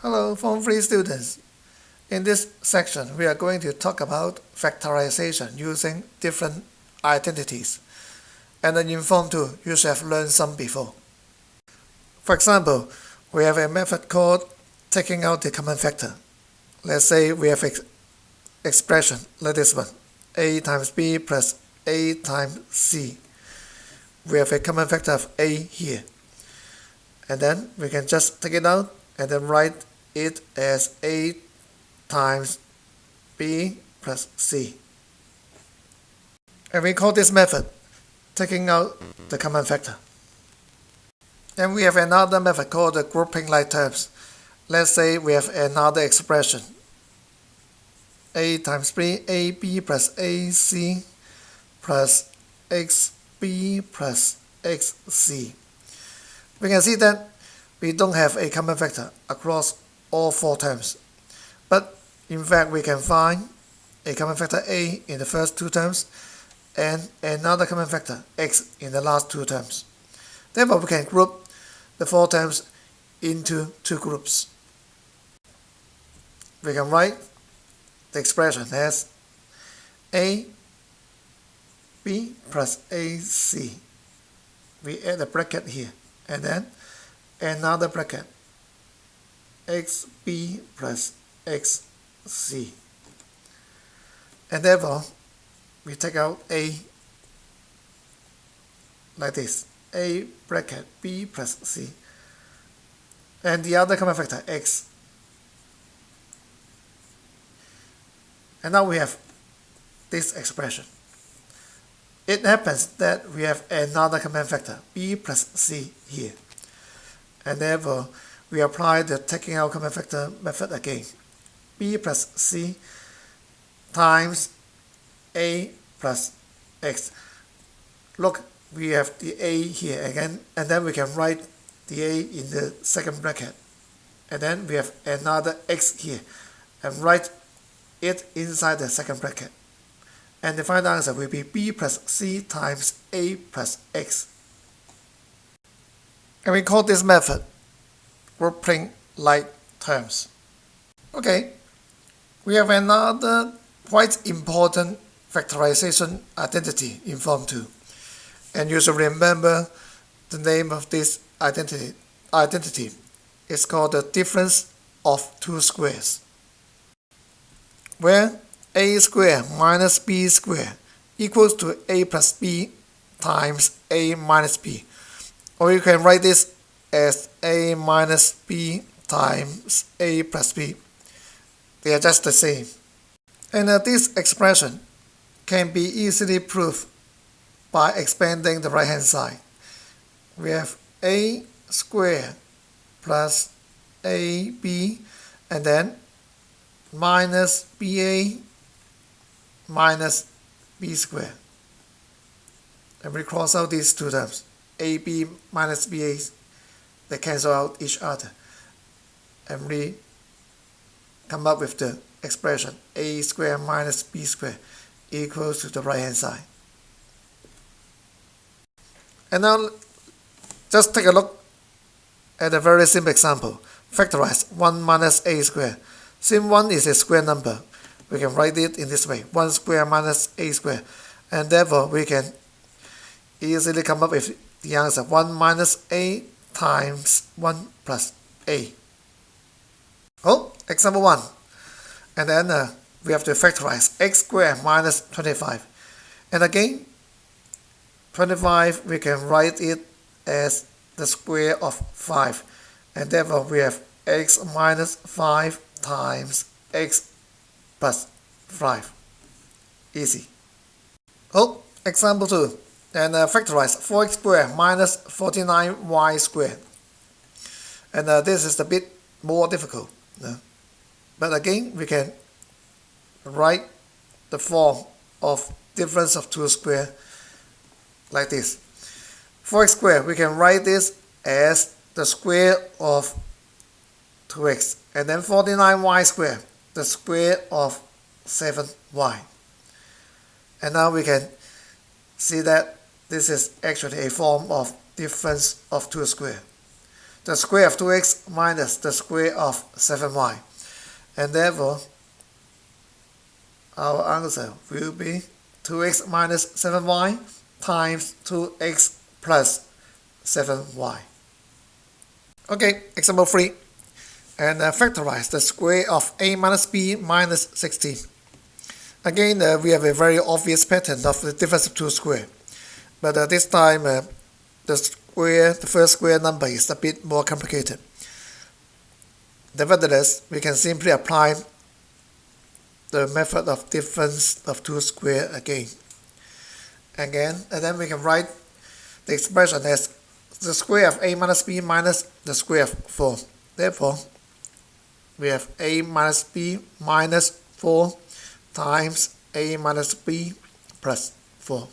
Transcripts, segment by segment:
Hello, Form 3 students. In this section, we are going to talk about factorization using different identities. And in Form 2, you should have learned some before. For example, we have a method called taking out the common factor. Let's say we have an expression like this one, a times b plus a times c. We have a common factor of a here. And then we can just take it out and then write it as a times b plus c. And we call this method taking out the common factor. And we have another method called the grouping like terms. Let's say we have another expression, a times b, ab plus ac plus xb plus xc. We can see that we don't have a common factor across all four terms. But in fact, we can find a common factor a in the first two terms and another common factor x in the last two terms. Therefore, we can group the four terms into two groups. We can write the expression as a b plus ac. We add a bracket here and then another bracket xb plus xc. And therefore, we take out a like this, a bracket b plus c, and the other common factor x. And now we have this expression. It happens that we have another common factor, b plus c here. And therefore, we apply the taking out common factor method again. b plus c times a plus x. Look, we have the a here again, and then we can write the a in the second bracket. And then we have another x here, and write it inside the second bracket. And the final answer will be b plus c times a plus x. And we call this method grouping like terms. Okay, we have another quite important factorization identity in Form 2. And you should remember the name of this identity. It's called the difference of two squares, where a squared minus b squared equals to a plus b times a minus b. Or you can write this as a minus b times a plus b. They are just the same. And this expression can be easily proved by expanding the right hand side. We have a squared plus ab and then minus ba minus b squared. And we cross out these two terms, ab minus ba, they cancel out each other. And we come up with the expression a squared minus b squared equals to the right hand side. And now just take a look at a very simple example. Factorize 1 minus a squared. Since 1 is a square number, we can write it in this way, 1 squared minus a squared. And therefore, we can easily come up with the answer 1 minus a times 1 plus a. Oh, example 1. And then we have to factorize x squared minus 25. And again, 25, we can write it as the square of 5. And therefore, we have x minus 5 times x plus 5. Easy. Oh, example 2. And factorize 4x squared minus 49y squared. And this is a bit more difficult. But again, we can write the form of difference of two squares like this. 4x squared, we can write this as the square of 2x. And then 49y squared, the square of 7y. And now we can see that this is actually a form of difference of two squares. The square of 2x minus the square of 7y. And therefore, our answer will be 2x minus 7y times 2x plus 7y. Okay, example 3. And factorize the square of a minus b minus 16. Again, we have a very obvious pattern of the difference of two squares. But this time, the first square number is a bit more complicated. Nevertheless, we can simply apply the method of difference of two squares again. And then we can write the expression as the square of a minus b minus the square of 4. Therefore, we have a minus b minus 4 times a minus b plus 4.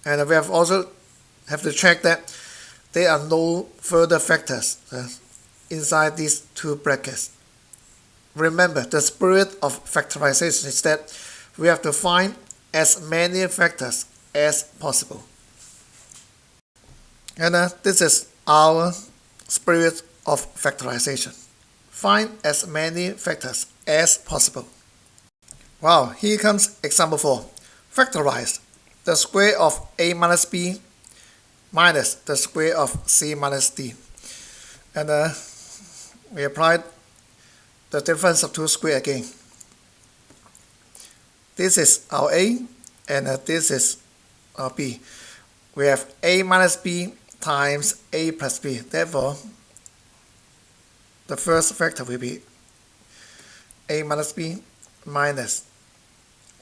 And we have also have to check that there are no further factors inside these two brackets. Remember, the spirit of factorization is that we have to find as many factors as possible. And this is our spirit of factorization. Find as many factors as possible. Wow, here comes example 4. Factorize the square of a minus b minus the square of c minus d. And we applied the difference of two squares again. This is our a, and this is our b. We have a minus b times a plus b. Therefore, the first factor will be a minus b minus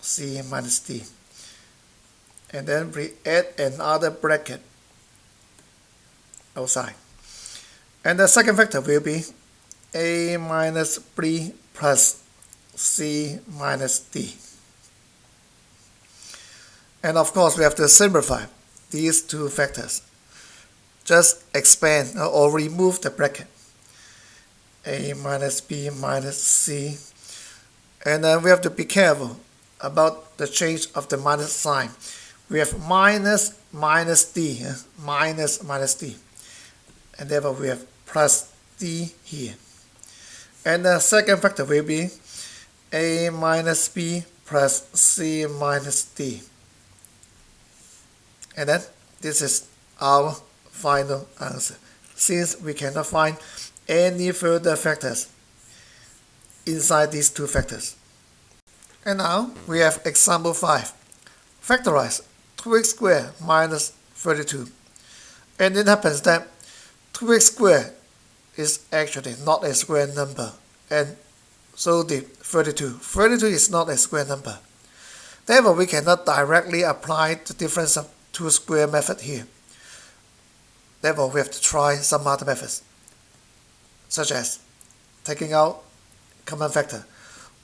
c minus d. And then we add another bracket outside. And the second factor will be a minus b plus c minus d. And of course, we have to simplify these two factors. Just expand or remove the bracket. A minus b minus c. And then we have to be careful about the change of the minus sign. We have minus minus d, minus d. And therefore we have plus d here. And the second factor will be a minus b plus c minus d. And then this is our final answer, since we cannot find any further factors inside these two factors. And now we have example 5. Factorize 2x squared minus 32. And it happens that 2x squared is actually not a square number, and so the 32. 32 is not a square number. Therefore, we cannot directly apply the difference of two square method here. Therefore, we have to try some other methods, such as taking out common factor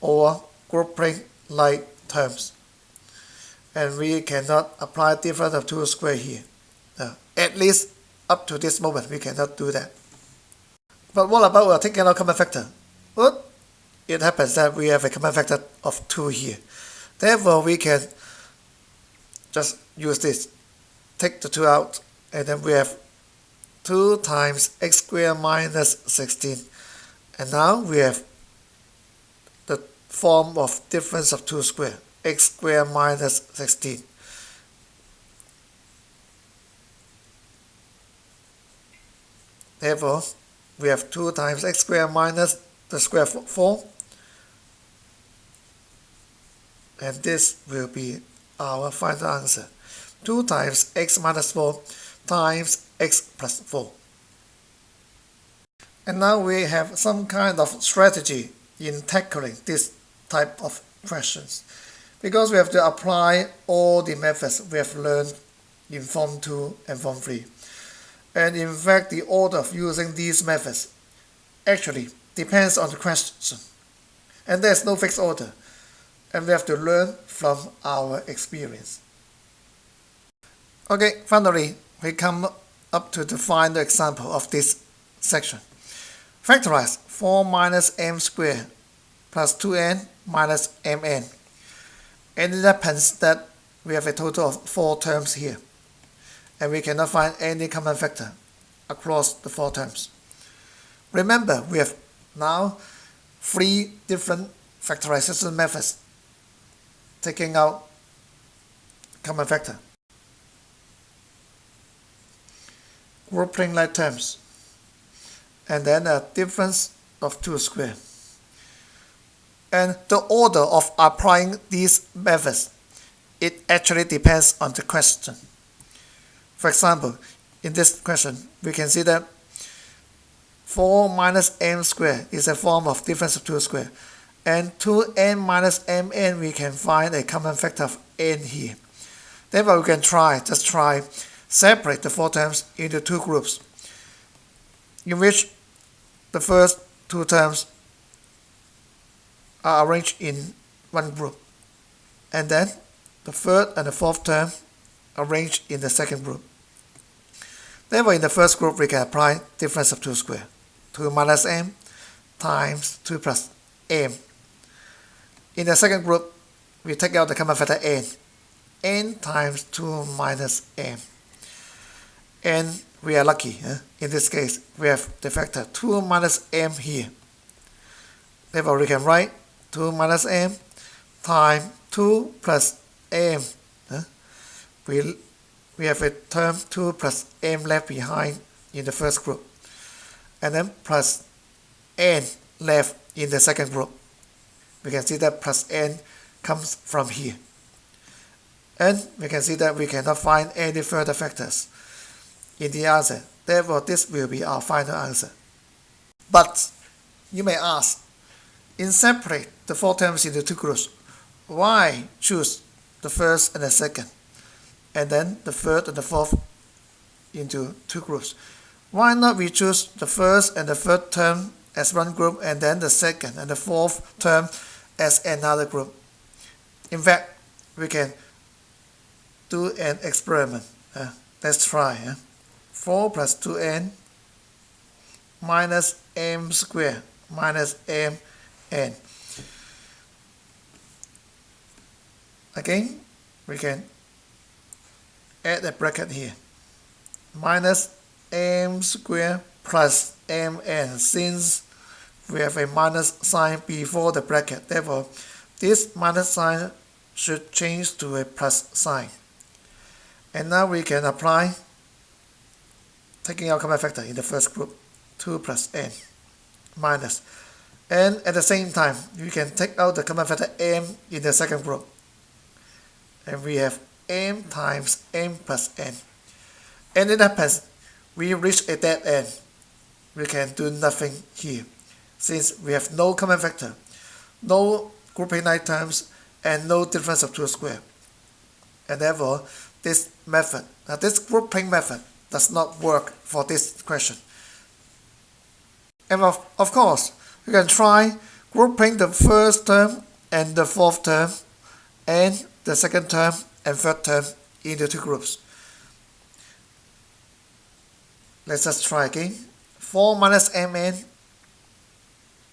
or grouping like terms. And we cannot apply difference of two square here. At least up to this moment, we cannot do that. But what about taking out common factor? Well, it happens that we have a common factor of 2 here. Therefore, we can just use this. Take the 2 out, and then we have 2 times x squared minus 16. And now we have the form of difference of two squares, x squared minus 16. Therefore, we have 2 times x squared minus the square of 4. And this will be our final answer. 2 times x minus 4 times x plus 4. And now we have some kind of strategy in tackling this type of questions, because we have to apply all the methods we have learned in Form 2 and Form 3. And in fact, the order of using these methods actually depends on the question. And there's no fixed order. And we have to learn from our experience. Okay, finally, we come up to the final example of this section. Factorize 4 minus m squared plus 2n minus mn. And it happens that we have a total of 4 terms here. And we cannot find any common factor across the 4 terms. Remember, we have now 3 different factorization methods taking out common factor. Grouping like terms, and then a difference of 2 square. And the order of applying these methods, it actually depends on the question. For example, in this question, we can see that 4 minus m squared is a form of difference of 2 square. And 2n minus mn, we can find a common factor of n here. Therefore, we can just try, separate the 4 terms into 2 groups, in which the first 2 terms are arranged in one group, and then the third and the fourth term arranged in the second group. Therefore, in the first group, we can apply difference of 2 square. 2 minus m times 2 plus m. In the second group, we take out the common factor n. N times 2 minus m. And we are lucky. In this case, we have the factor 2 minus m here. Therefore, we can write 2 minus m times 2 plus m. We have a term 2 plus m left behind in the first group, and then plus n left in the second group. We can see that plus n comes from here. And we can see that we cannot find any further factors in the answer. Therefore, this will be our final answer. But you may ask, in separate the 4 terms into 2 groups, why choose the first and the second, and then the third and the fourth into 2 groups? Why not we choose the first and the third term as one group, and then the second and the fourth term as another group? In fact, we can do an experiment. Let's try. 4 plus 2n minus m squared minus mn. Again, we can add a bracket here. Minus m squared plus mn, since we have a minus sign before the bracket. Therefore, this minus sign should change to a plus sign. And now we can apply, taking out common factor in the first group, 2 plus n minus. And at the same time, we can take out the common factor m in the second group. And we have m times m plus n. And it happens, we reach a dead end. We can do nothing here, since we have no common factor, no grouping like terms, and no difference of 2 square. And therefore, this method, this grouping method, does not work for this question. And of course, you can try grouping the first term and the fourth term and the second term and third term into 2 groups. Let's just try again. 4 minus mn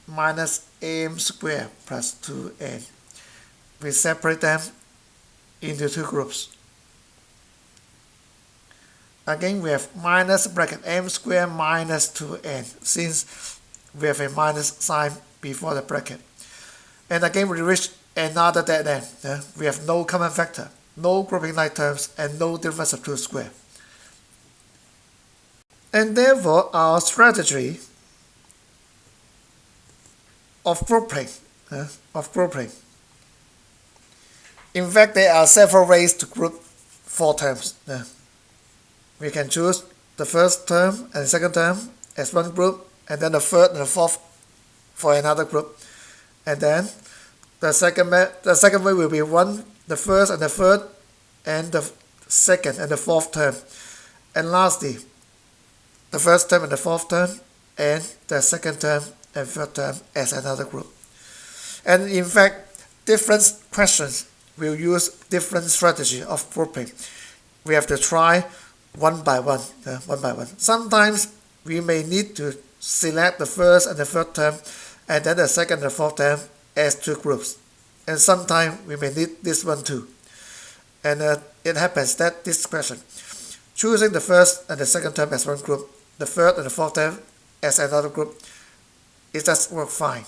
minus m squared plus 2n. We separate them into 2 groups. Again, we have minus bracket m squared minus 2n, since we have a minus sign before the bracket. And again, we reach another dead end. We have no common factor, no grouping like terms, and no difference of 2 square. And therefore, our strategy of grouping, in fact, there are several ways to group 4 terms. We can choose the first term and the second term as one group, and then the third and the fourth for another group. And then the second way will be the first and the third, and the second and the fourth term. And lastly, the first term and the fourth term, and the second term and third term as another group. And in fact, different questions will use different strategy of grouping. We have to try one by one. Sometimes we may need to select the first and the third term, and then the second and the fourth term as 2 groups. And sometimes we may need this one too. And it happens that this question, choosing the first and the second term as one group, the third and the fourth term as another group. It just works fine.